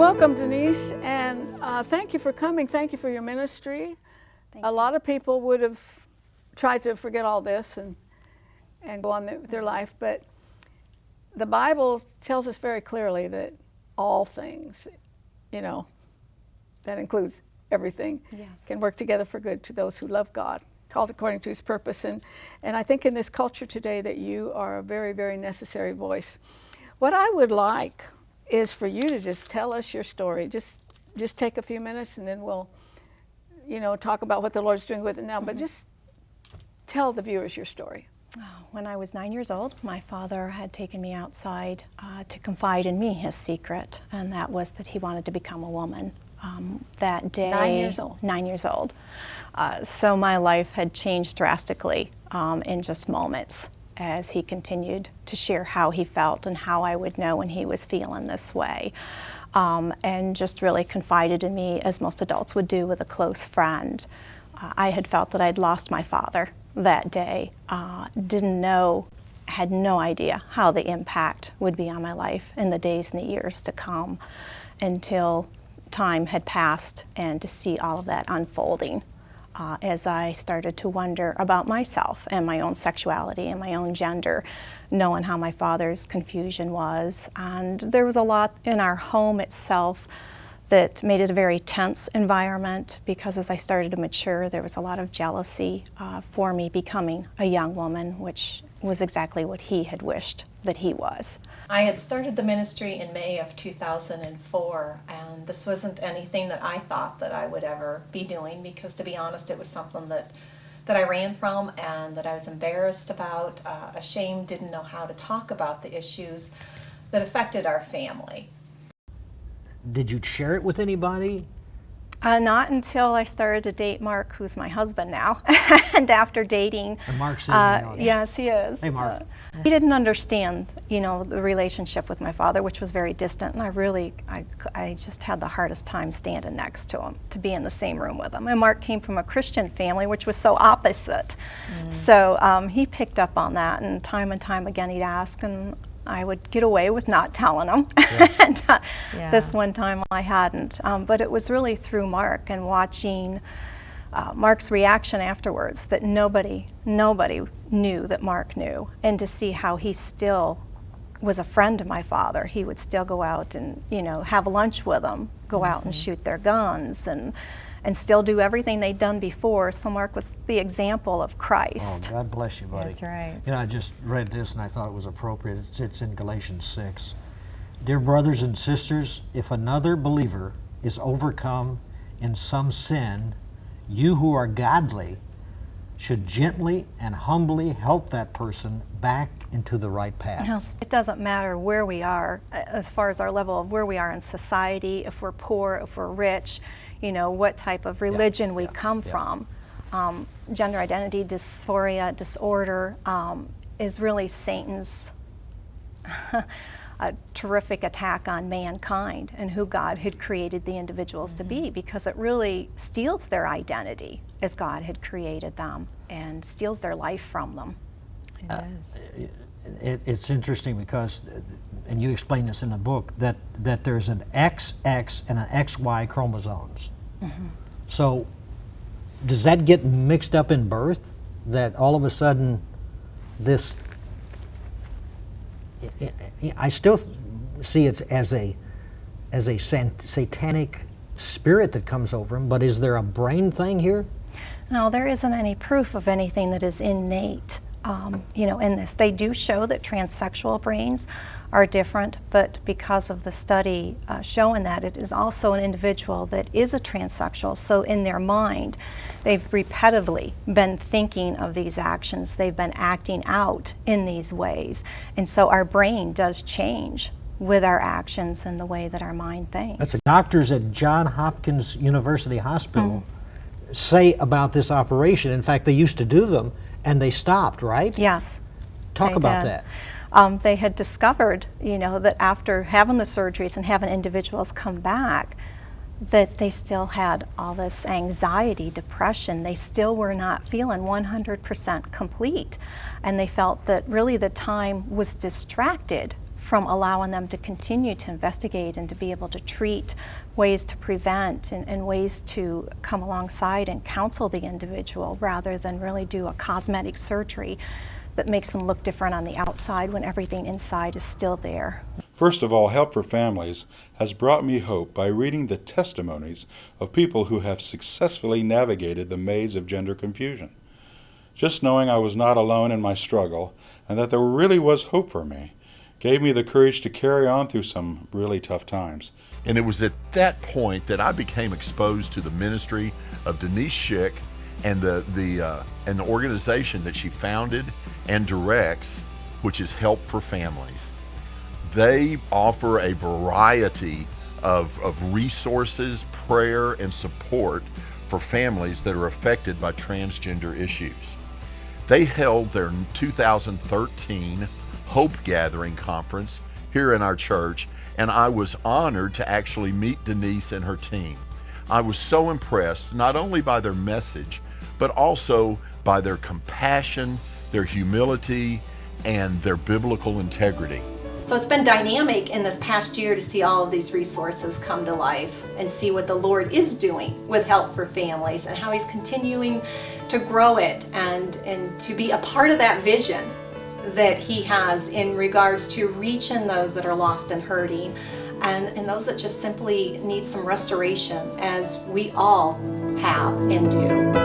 welcome, Denise, and thank you for coming. Thank you for your ministry. Thank A you. lot of people would have tried to forget all this and go on with their life, but the Bible tells us very clearly that all things, that includes everything, Yes. can work together for good to those who love God, called according to his purpose. And I think in this culture today that you are a very, very necessary voice. What I would like is for you to just tell us your story. Just take a few minutes and then we'll, talk about what the Lord's doing with it now. But just tell the viewers your story. When I was 9 years old, my father had taken me outside to confide in me his secret, and that was that he wanted to become a woman. That day, 9 years old. 9 years old. So my life had changed drastically in just moments as he continued to share how he felt and how I would know when he was feeling this way. And just really confided in me, as most adults would do with a close friend. I had felt that I'd lost my father that day. Had no idea how the impact would be on my life in the days and the years to come, until time had passed and to see all of that unfolding as I started to wonder about myself and my own sexuality and my own gender, knowing how my father's confusion was. And there was a lot in our home itself that made it a very tense environment, because as I started to mature, there was a lot of jealousy for me becoming a young woman, which was exactly what he had wished that he was. I had started the ministry in May of 2004, and this wasn't anything that I thought that I would ever be doing, because to be honest, it was something that I ran from and that I was embarrassed about, ashamed, didn't know how to talk about the issues that affected our family. Did you share it with anybody? Not until I started to date Mark, who's my husband now. And after dating, And Mark's in the audience. yes, he is. Hey, Mark. He didn't understand, the relationship with my father, which was very distant, and I just had the hardest time standing next to him, to be in the same room with him. And Mark came from a Christian family, which was so opposite. So he picked up on that, and time again he'd ask, and I would get away with not telling him. Yeah. And this one time I hadn't. But it was really through Mark and watching Mark's reaction afterwards that nobody knew that Mark knew, and to see how he still was a friend to my father. He would still go out and have lunch with him, go out and shoot their guns, and still do everything they'd done before. So Mark was the example of Christ. Oh, God bless you, buddy. That's right. I just read this and I thought it was appropriate. It's in Galatians 6. Dear brothers and sisters, if another believer is overcome in some sin, you who are godly should gently and humbly help that person back into the right path. Yes. It doesn't matter where we are, as far as our level of where we are in society, if we're poor, if we're rich, what type of religion we come from. Gender identity dysphoria disorder is really Satan's a terrific attack on mankind and who God had created the individuals to be, because it really steals their identity as God had created them and steals their life from them. It's interesting because, and you explain this in the book, that there's an XX and an XY chromosomes. So does that get mixed up in birth, that all of a sudden this, I still see it as a satanic spirit that comes over him, but is there a brain thing here? No, there isn't any proof of anything that is innate, in this. They do show that transsexual brains are different, but because of the study showing that, it is also an individual that is a transsexual. So in their mind, they've repetitively been thinking of these actions. They've been acting out in these ways. And so our brain does change with our actions and the way that our mind thinks. That's what doctors at Johns Hopkins University Hospital say about this operation. In fact, they used to do them and they stopped, right? Yes. Talk about that. They had discovered, that after having the surgeries and having individuals come back, that they still had all this anxiety, depression. They still were not feeling 100% complete. And they felt that really the time was distracted from allowing them to continue to investigate and to be able to treat, ways to prevent, and ways to come alongside and counsel the individual rather than really do a cosmetic surgery that makes them look different on the outside when everything inside is still there. First of all, Help for Families has brought me hope by reading the testimonies of people who have successfully navigated the maze of gender confusion. Just knowing I was not alone in my struggle and that there really was hope for me gave me the courage to carry on through some really tough times. And it was at that point that I became exposed to the ministry of Denise Schick and the organization that she founded and directs, which is Help for Families. They offer a variety of resources, prayer, and support for families that are affected by transgender issues. They held their 2013 Hope Gathering Conference here in our church, and I was honored to actually meet Denise and her team. I was so impressed not only by their message, but also by their compassion, their humility, and their biblical integrity. So it's been dynamic in this past year to see all of these resources come to life and see what the Lord is doing with Help for Families and how He's continuing to grow it and to be a part of that vision that He has in regards to reaching those that are lost and hurting and those that just simply need some restoration, as we all have and do.